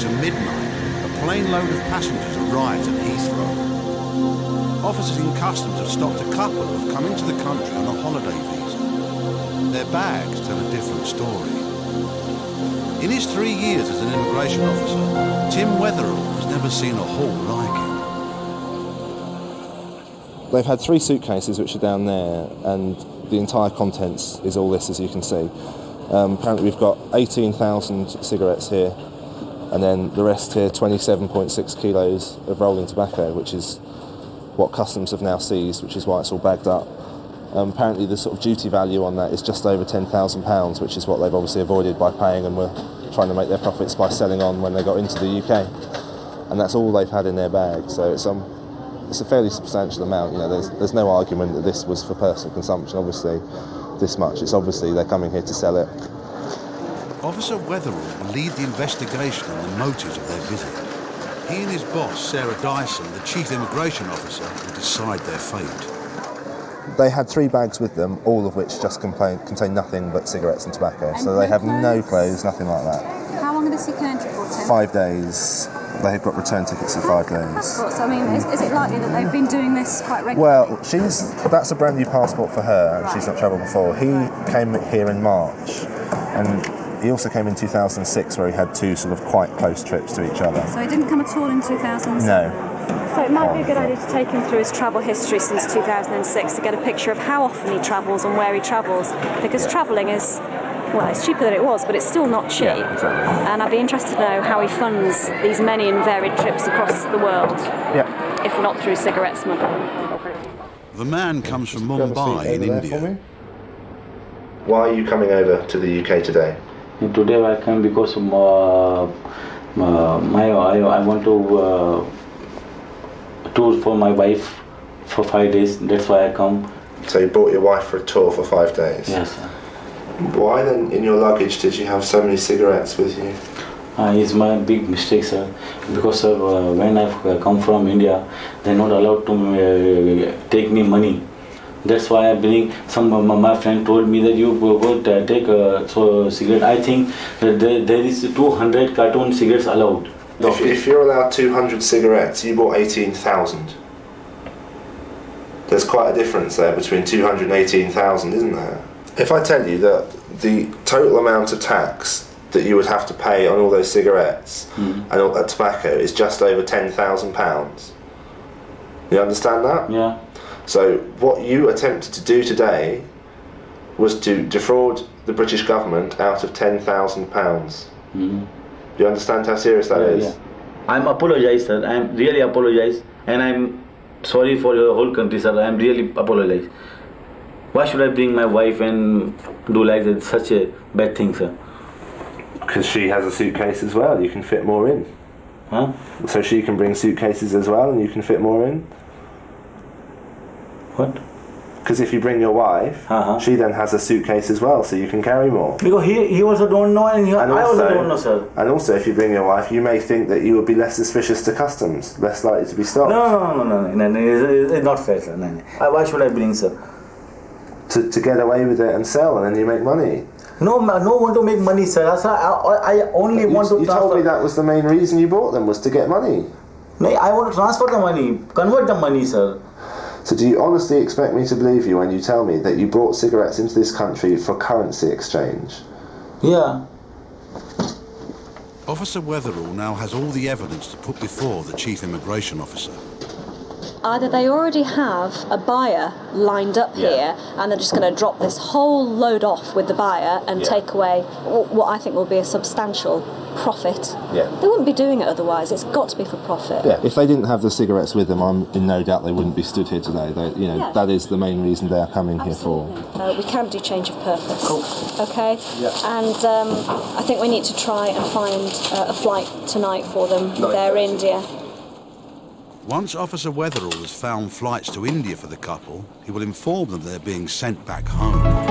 to midnight, a plane load of passengers arrives at Heathrow. Officers in customs have stopped a couple who have come into the country on a holiday visa. Their bags tell a different story. In his 3 years as an immigration officer, Tim Wetherall has never seen a haul like it. They've had 3 suitcases which are down there, and the entire contents is all this, as you can see. Apparently we've got 18,000 cigarettes here, and then the rest here, 27.6 kilos of rolling tobacco, which is what customs have now seized, which is why it's all bagged up. Apparently the sort of duty value on that is just over £10,000, which is what they've obviously avoided by paying, and were trying to make their profits by selling on when they got into the UK. And that's all they've had in their bag, so it's a fairly substantial amount. You know, there's no argument that this was for personal consumption, obviously, this much. It's obviously they're coming here to sell it. Officer Wetherall will lead the investigation on the motives of their visit. He and his boss, Sarah Dyson, the Chief Immigration Officer, will decide their fate. They had 3 bags with them, all of which just contain nothing but cigarettes and tobacco. And so they have no clothes, nothing like that. How long are they seeking entry for, Tim? 5 days. They have got return tickets for 5 days. Passports. I mean, is it likely that they've been doing this quite regularly? Well, that's a brand new passport for her, and she's not travelled before. He came here in March, and he also came in 2006, where he had 2 sort of quite close trips to each other. So he didn't come at all in 2006? No. So it might be a good idea to take him through his travel history since 2006 to get a picture of how often he travels and where he travels, because travelling is, well, it's cheaper than it was, but it's still not cheap. Yeah, exactly. And I'd be interested to know how he funds these many and varied trips across the world, if not through cigarette smuggling. The man comes from Mumbai in India. Why are you coming over to the UK today? Today I came because I want to tour for my wife for 5 days. That's why I come. So you brought your wife for a tour for 5 days? Yes, sir. Why then, in your luggage, did you have so many cigarettes with you? It's my big mistake, sir. Because when I come from India, they're not allowed to take me money. That's why I bring my friend told me that you go take cigarette. I think that there is 200 carton cigarettes allowed. If you're allowed 200 cigarettes, you bought 18,000. There's quite a difference there between 200 and 18,000, isn't there? If I tell you that the total amount of tax that you would have to pay on all those cigarettes and all that tobacco is just over £10,000, you understand that? Yeah. So what you attempted to do today was to defraud the British government out of £10,000. Do you understand how serious that is? Yeah. I'm apologize, sir. I'm really apologize, and I'm sorry for your whole country, sir. I'm really apologize. Why should I bring my wife and do like that, such a bad thing, sir? Because she has a suitcase as well. You can fit more in. Huh? So she can bring suitcases as well, and you can fit more in. What? Because if you bring your wife, she then has a suitcase as well, so you can carry more. Because he also don't know, and I also don't know, sir. And also, if you bring your wife, you may think that you would be less suspicious to customs, less likely to be stopped. No, it's not fair, sir. No. Why should I bring, sir? To get away with it and sell, and then you make money. No want to make money, sir. I only want to. You told me that was the main reason you bought them, was to get money. No, I want to transfer the money, convert the money, sir. So do you honestly expect me to believe you when you tell me that you brought cigarettes into this country for currency exchange? Yeah. Officer Wetherall now has all the evidence to put before the Chief Immigration Officer. Either they already have a buyer lined up here and they're just going to drop this whole load off with the buyer and take away what I think will be a substantial profit. Yeah. They wouldn't be doing it otherwise. It's got to be for profit. Yeah. If they didn't have the cigarettes with them, I'm in no doubt they wouldn't be stood here today. That is the main reason they are coming here for. We can do change of purpose. Cool. Okay? Yeah. And I think we need to try and find a flight tonight for them. They're India. Once Officer Wetherall has found flights to India for the couple, he will inform them they're being sent back home.